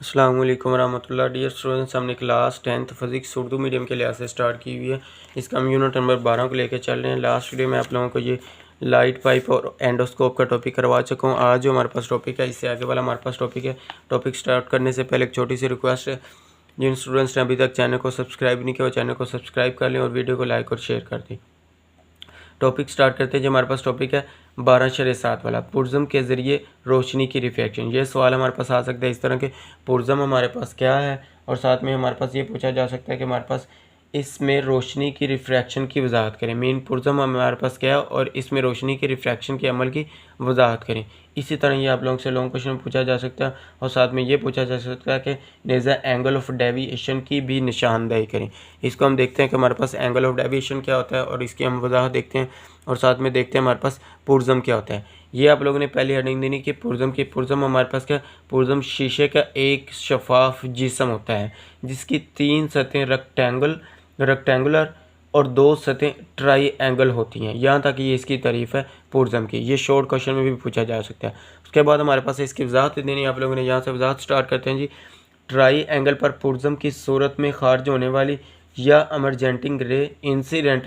अस्सलाम वालेकुम रहमतुल्लाह। डियर स्टूडेंट्स, हमने class 10th physics Urdu medium के लिहाज से स्टार्ट की हुई है। इसका हम यूनिट नंबर 12 को लेकर चल रहे हैं। लास्ट वीडियो में आप लोगों को ये लाइट पाइप और एंडोस्कोप का टॉपिक करवा चुका हूँ। आज जो हमारे पास टॉपिक है, इससे आगे वाला हमारे पास टॉपिक है। टॉपिक स्टार्ट करने से पहले एक छोटी सी रिक्वेस्ट है, जिन स्टूडेंट्स ने अभी तक चैनल को सब्सक्राइब नहीं किया वो चैनल को सब्सक्राइब कर लें और वीडियो को लाइक और शेयर कर दें। टॉपिक स्टार्ट करते हैं। जो हमारे पास टॉपिक है 12/7 वाला, पुर्ज़म के ज़रिए रोशनी की रिफ्लेक्शन। ये सवाल हमारे पास आ सकता है इस तरह के, पुर्ज़म हमारे पास क्या है, और साथ में हमारे पास ये पूछा जा सकता है कि हमारे पास इसमें रोशनी की रिफ्रैक्शन की वजाहत करें। मेन पुर्ज़म हमारे पास क्या है और इसमें रोशनी की रिफ्रैक्शन के अमल की वजाहत करें। इसी तरह ये आप लोगों से लॉन्ग क्वेश्चन पूछा जा सकता है, और साथ में ये पूछा जा सकता है कि नेज़ा एंगल ऑफ डेविएशन की भी निशानदेही करें। इसको हम देखते हैं कि हमारे पास एंगल ऑफ डेविएशन क्या होता है और इसकी हम वजाहत देखते हैं, और साथ में देखते हैं हमारे पास पुर्ज़म क्या होता है। ये आप लोगों ने पहली हेडिंग देनी कि पुर्ज़म की। पुर्ज़म हमारे पास क्या, पुर्ज़म शीशे का एक शफाफ जिस्म होता है जिसकी 3 सतहें रेक्टेंगुलर और 2 सतहें ट्राईएंगल होती हैं। यहाँ तक ये इसकी तारीफ़ है पुर्ज़म की। ये शॉर्ट क्वेश्चन में भी पूछा जा सकता है। उसके बाद हमारे पास इसकी वजाहत देनी, आप लोगों ने यहाँ से वजाहत स्टार्ट करते हैं जी। ट्राईएंगल पर पुर्ज़म की सूरत में खारिज होने वाली या इमर्जेंटिंग रे इंसिडेंट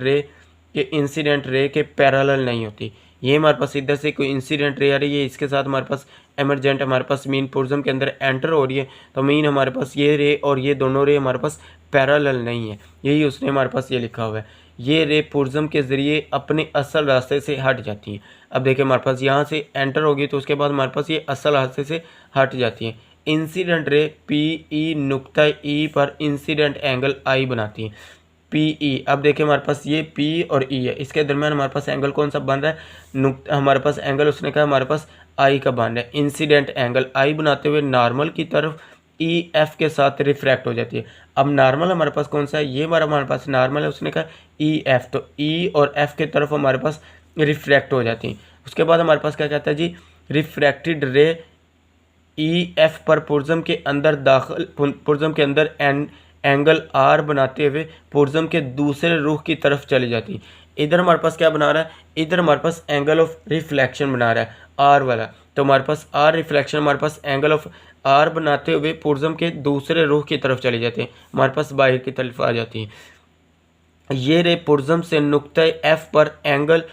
रे के पैरेलल नहीं होती। ये हमारे पास इधर से कोई इंसिडेंट रे आ रही है, इसके साथ हमारे पास एमरजेंट हमारे पास मीन पुर्ज़म के अंदर एंटर हो रही है, तो मीन हमारे पास ये रे और ये दोनों रे हमारे पास पैरेलल नहीं है। यही उसने हमारे पास ये लिखा हुआ है। ये रे पुर्ज़म के ज़रिए अपने असल रास्ते से हट जाती हैं। अब देखिए हमारे पास यहाँ से एंटर होगी तो उसके बाद हमारे पास ये असल रास्ते से हट जाती हैं। इंसिडेंट रे पी ई नुक्ता ई पर इंसिडेंट एंगल आई बनाती हैं, पी ई। अब देखिए हमारे पास ये पी और ई है, इसके दरमियान हमारे पास एंगल कौन सा बन रहा है, हमारे पास एंगल उसने कहा हमारे पास आई का बन रहा है। इंसिडेंट एंगल आई बनाते हुए नॉर्मल की तरफ ई एफ के साथ रिफ्रैक्ट हो जाती है। अब नॉर्मल हमारे पास कौन सा है, ये हमारे पास नॉर्मल है, उसने कहा ई एफ, तो ई और एफ के तरफ हमारे पास रिफ्रैक्ट हो जाती है। उसके बाद हमारे पास क्या कहता है जी, रिफ्रैक्टेड रे ई एफ पर पुर्ज़म के अंदर एंगल आर बनाते हुए पुर्ज़म के दूसरे रुख की तरफ चली जाती है। इधर हमारे पास क्या बना रहा है, इधर हमारे पास एंगल ऑफ रिफ्लेक्शन बना रहा है आर वाला, तो हमारे पास आर रिफ्लेक्शन हमारे पास एंगल ऑफ आर बनाते हुए पुर्ज़म के दूसरे रुख की तरफ चली जाती है, हमारे पास बाहर की तरफ आ जाती है। ये रे पुर्ज़म से नुक्ता एफ पर एंगल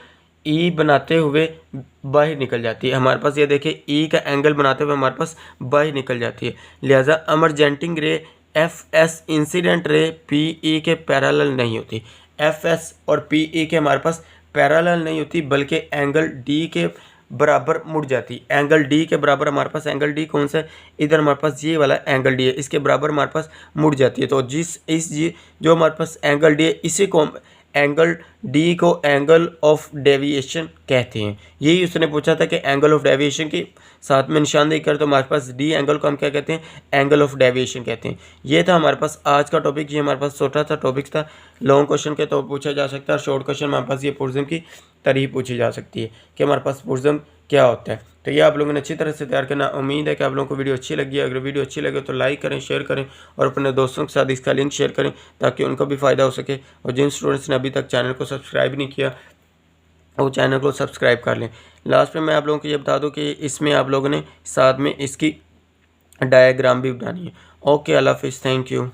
ई बनाते हुए बाहर निकल जाती है। हमारे पास ये देखिए ई का एंगल बनाते हुए हमारे पास बाहर निकल जाती है। लिहाजा इमर्जेंटिंग रे F S incident ray P E के पैरेलल नहीं होती। एफ एस और पी ई के हमारे पास पैरेलल नहीं होती, बल्कि एंगल डी के बराबर मुड़ जाती। एंगल डी के बराबर हमारे पास एंगल डी कौन सा है, इधर हमारे पास ये वाला एंगल डी है, इसके बराबर हमारे पास मुड़ जाती है। तो जो हमारे पास एंगल डी है, इसी को एंगल डी को एंगल ऑफ डेविएशन कहते हैं। यही उसने पूछा था कि एंगल ऑफ डेविएशन की साथ में निशानदेही कर, तो हमारे पास डी एंगल को हम क्या कहते हैं, एंगल ऑफ डेविएशन कहते हैं। ये था हमारे पास आज का टॉपिक। ये हमारे पास छोटा सा टॉपिक था, लॉन्ग क्वेश्चन के तो पूछा जा सकता है, और शॉर्ट क्वेश्चन हमारे पास ये पुर्ज़म की तारीफ पूछी जा सकती है कि हमारे पास पुर्ज़म क्या होता है। तो ये आप लोगों ने अच्छी तरह से तैयार करना। उम्मीद है कि आप लोगों को वीडियो अच्छी लगी है। अगर वीडियो अच्छी लगे तो लाइक करें, शेयर करें और अपने दोस्तों के साथ इसका लिंक शेयर करें ताकि उनको भी फ़ायदा हो सके। और जिन स्टूडेंट्स ने अभी तक चैनल को सब्सक्राइब नहीं किया वो चैनल को सब्सक्राइब कर लें। लास्ट में मैं आप लोगों को ये बता दूं कि इसमें आप लोगों ने साथ में इसकी डायग्राम भी बनानी है। ओके, अल्लाह हाफिज़, थैंक यू।